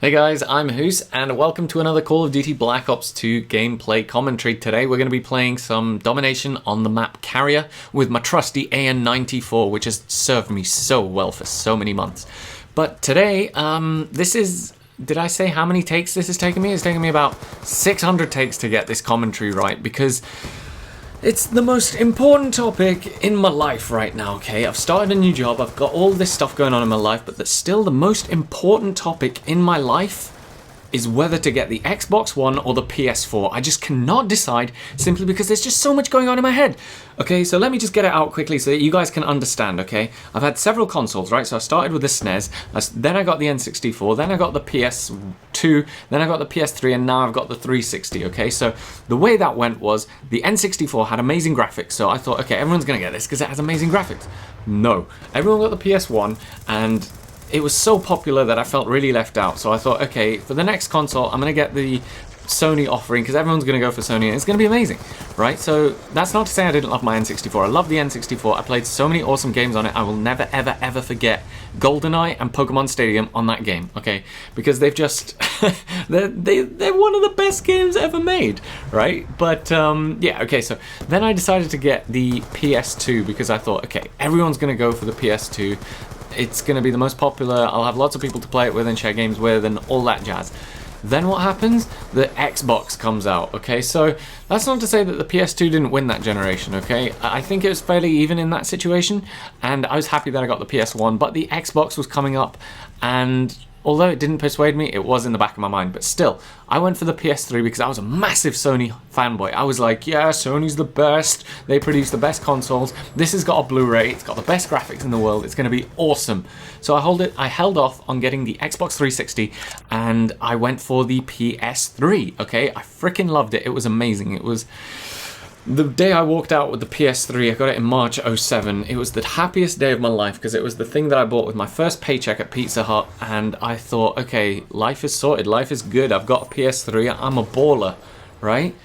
Hey guys, I'm Hoose, and welcome to another Call of Duty Black Ops 2 gameplay commentary. Today we're going to be playing some Domination on the map Carrier with my trusty AN-94, which has served me so well for so many months. But today, this is... Did I say how many takes this has taken me? It's taken me about 600 takes to get this commentary right, because it's the most important topic in my life right now, okay? I've started a new job, I've got all this stuff going on in my life, but that's still the most important topic in my life is whether to get the Xbox One or the PS4. I just cannot decide simply because there's just so much going on in my head. Okay, so let me just get it out quickly so that you guys can understand, okay? I've had several consoles, right? So I started with the SNES, then I got the N64, then I got the PS2, then I got the PS3, and now I've got the 360, okay? So the way that went was the N64 had amazing graphics, so I thought, okay, everyone's gonna get this because it has amazing graphics. No, everyone got the PS1, and it was so popular that I felt really left out. So I thought, okay, for the next console, I'm going to get the Sony offering because everyone's going to go for Sony and it's going to be amazing, right? So that's not to say I didn't love my N64. I love the N64. I played so many awesome games on it. I will never, ever, ever forget GoldenEye and Pokemon Stadium on that game, okay? Because they've just... they're one of the best games ever made, right? But, yeah, okay, so then I decided to get the PS2 because I thought, okay, everyone's going to go for the PS2. It's going to be the most popular, I'll have lots of people to play it with and share games with and all that jazz. Then what happens? The Xbox comes out, okay? So that's not to say that the PS2 didn't win that generation, okay? I think it was fairly even in that situation, and I was happy that I got the PS1, but the Xbox was coming up, and although it didn't persuade me, it was in the back of my mind. But still, I went for the PS3 because I was a massive Sony fanboy. I was like, yeah, Sony's the best. They produce the best consoles. This has got a Blu-ray. It's got the best graphics in the world. It's going to be awesome. So I held off on getting the Xbox 360 and I went for the PS3, okay? I freaking loved it. It was amazing. It was... The day I walked out with the PS3, I got it in March 07, it was the happiest day of my life because it was the thing that I bought with my first paycheck at Pizza Hut, and I thought, okay, life is sorted, life is good, I've got a PS3, I'm a baller, right?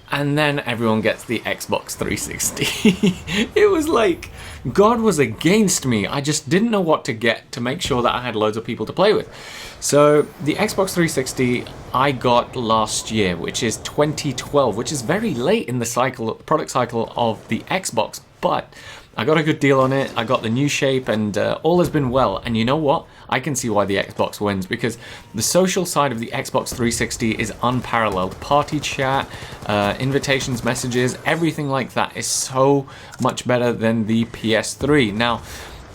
And then everyone gets the Xbox 360. It was like, God was against me. I just didn't know what to get to make sure that I had loads of people to play with. So the Xbox 360 I got last year, which is 2012, which is very late in the product cycle of the Xbox, but I got a good deal on it, I got the new shape, and all has been well. And you know what? I can see why the Xbox wins, because the social side of the Xbox 360 is unparalleled. Party chat, invitations, messages, everything like that is so much better than the PS3. Now,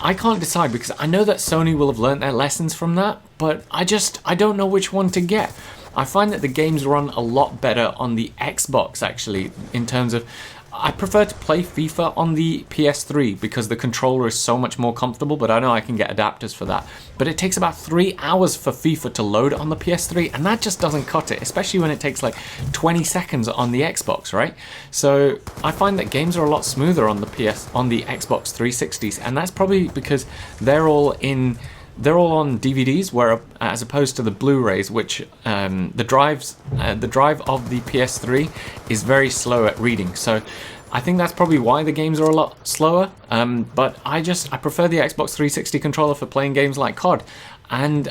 I can't decide because I know that Sony will have learnt their lessons from that, but I don't know which one to get. I find that the games run a lot better on the Xbox, actually, in terms of... I prefer to play FIFA on the PS3 because the controller is so much more comfortable, but I know I can get adapters for that. But it takes about 3 hours for FIFA to load on the PS3, and that just doesn't cut it, especially when it takes like 20 seconds on the Xbox, right? So I find that games are a lot smoother on the Xbox 360s, and that's probably because they're all on DVDs, where as opposed to the Blu-rays, which the drive of the PS3 is very slow at reading. So I think that's probably why the games are a lot slower. But I prefer the Xbox 360 controller for playing games like COD, and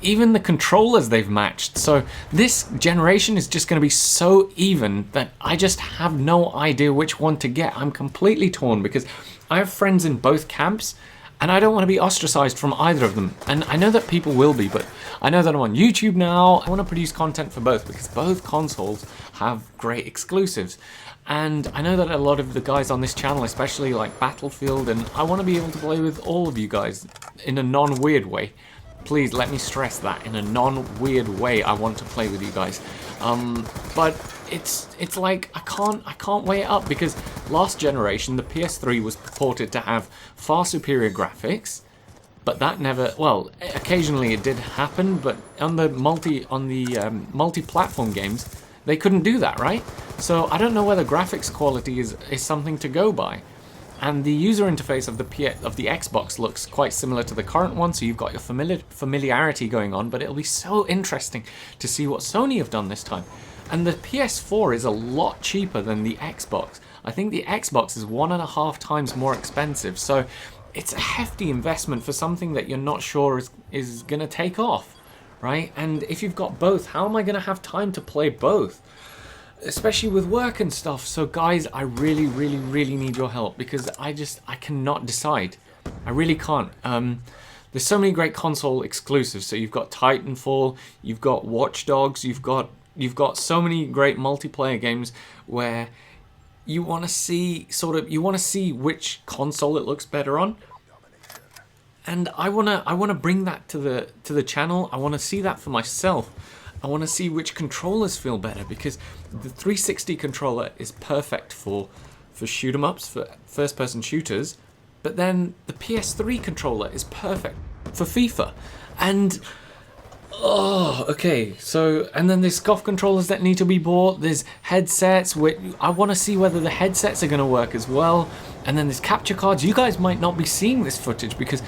even the controllers they've matched. So this generation is just going to be so even that I just have no idea which one to get. I'm completely torn because I have friends in both camps, and I don't want to be ostracized from either of them. And I know that people will be, but I know that I'm on YouTube now. I want to produce content for both because both consoles have great exclusives. And I know that a lot of the guys on this channel, especially like Battlefield, and I want to be able to play with all of you guys in a non-weird way. Please let me stress that, in a non-weird way I want to play with you guys. But it's like I can't weigh it up because last generation the PS3 was purported to have far superior graphics, but that never, well, occasionally it did happen, but on the multi-platform games they couldn't do that, right? So I don't know whether graphics quality is something to go by. And the user interface of the Xbox looks quite similar to the current one, so you've got your familiarity going on, but it'll be so interesting to see what Sony have done this time. And the PS4 is a lot cheaper than the Xbox. I think the Xbox is 1.5 times more expensive, so it's a hefty investment for something that you're not sure is going to take off, right? And if you've got both, how am I going to have time to play both? Especially with work and stuff. So guys, I really, really, really need your help because I cannot decide. I really can't. There's so many great console exclusives. So you've got Titanfall, you've got Watch Dogs, you've got so many great multiplayer games where you want to see which console it looks better on. And I wanna bring that to the channel. I want to see that for myself. I want to see which controllers feel better because the 360 controller is perfect for shoot 'em ups, for first person shooters, but then the PS3 controller is perfect for FIFA. And okay, so, and then there's SCUF controllers that need to be bought, there's headsets, I want to see whether the headsets are going to work as well, and then there's capture cards. You guys might not be seeing this footage because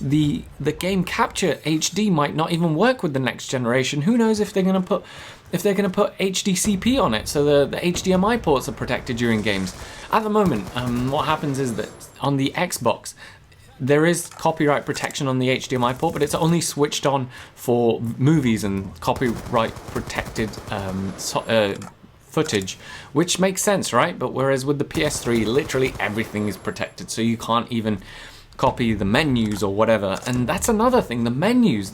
the game capture HD might not even work with the next generation. Who knows if they're going to put HDCP on it, so the HDMI ports are protected during games. At the moment, what happens is that on the Xbox, there is copyright protection on the HDMI port, but it's only switched on for movies and copyright protected footage, which makes sense, right? But whereas with the PS3, literally everything is protected, so you can't even copy the menus or whatever. And that's another thing, the menus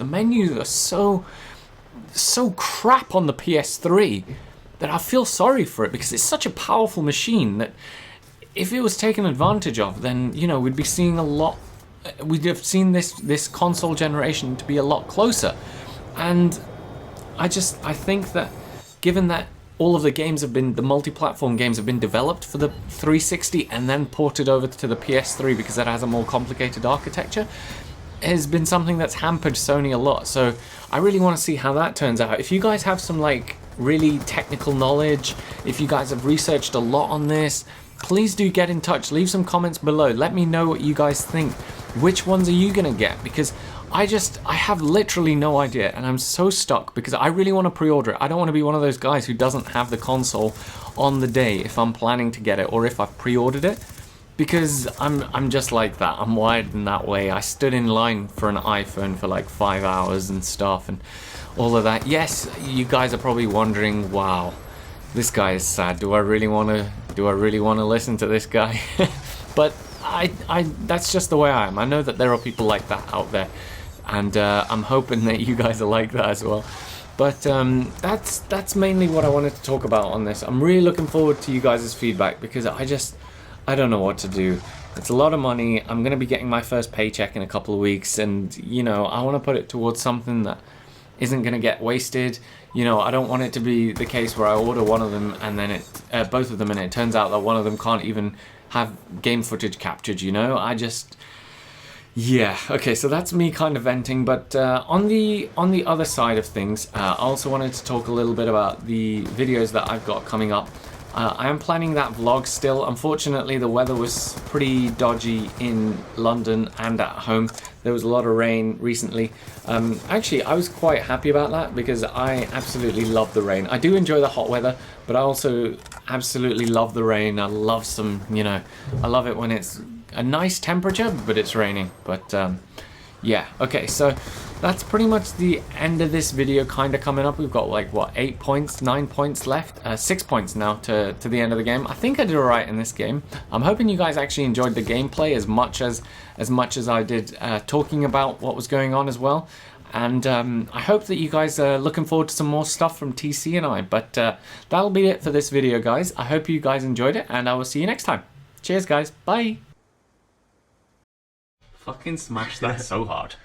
are so crap on the PS3 that I feel sorry for it because it's such a powerful machine that if it was taken advantage of, then, you know, we'd have seen this console generation to be a lot closer. And I think that given that all of the multi-platform games have been developed for the 360 and then ported over to the PS3 because it has a more complicated architecture, has been something that's hampered Sony a lot. So I really want to see how that turns out. If you guys have some like really technical knowledge, if you guys have researched a lot on this, please do get in touch. Leave some comments below. Let me know what you guys think. Which ones are you gonna get? Because I have literally no idea, and I'm so stuck because I really want to pre-order it. I don't want to be one of those guys who doesn't have the console on the day if I'm planning to get it or if I've pre-ordered it, because I'm just like that. I'm wired in that way. I stood in line for an iPhone for like 5 hours and stuff and all of that. Yes, you guys are probably wondering, wow, this guy is sad. Do I really want to listen to this guy? But that's just the way I am. I know that there are people like that out there, and I'm hoping that you guys are like that as well. But that's mainly what I wanted to talk about on this. I'm really looking forward to you guys' feedback because I don't know what to do. It's a lot of money. I'm going to be getting my first paycheck in a couple of weeks, and you know, I want to put it towards something that isn't going to get wasted. You know, I don't want it to be the case where I order one of them and then both of them, and it turns out that one of them can't even have game footage captured, you know? Yeah, okay, so that's me kind of venting, but on the other side of things, I also wanted to talk a little bit about the videos that I've got coming up. I am planning that vlog still. Unfortunately, the weather was pretty dodgy in London and at home. There was a lot of rain recently. Actually, I was quite happy about that because I absolutely love the rain. I do enjoy the hot weather, but I also absolutely love the rain. I love I love it when it's a nice temperature, but it's raining. But yeah, okay, so that's pretty much the end of this video kind of coming up. We've got like, what, 8 points, 9 points left? 6 points now to the end of the game. I think I did alright in this game. I'm hoping you guys actually enjoyed the gameplay as much as I did talking about what was going on as well. And I hope that you guys are looking forward to some more stuff from TC and I. But that'll be it for this video, guys. I hope you guys enjoyed it, and I will see you next time. Cheers, guys. Bye. Fucking smash that so hard.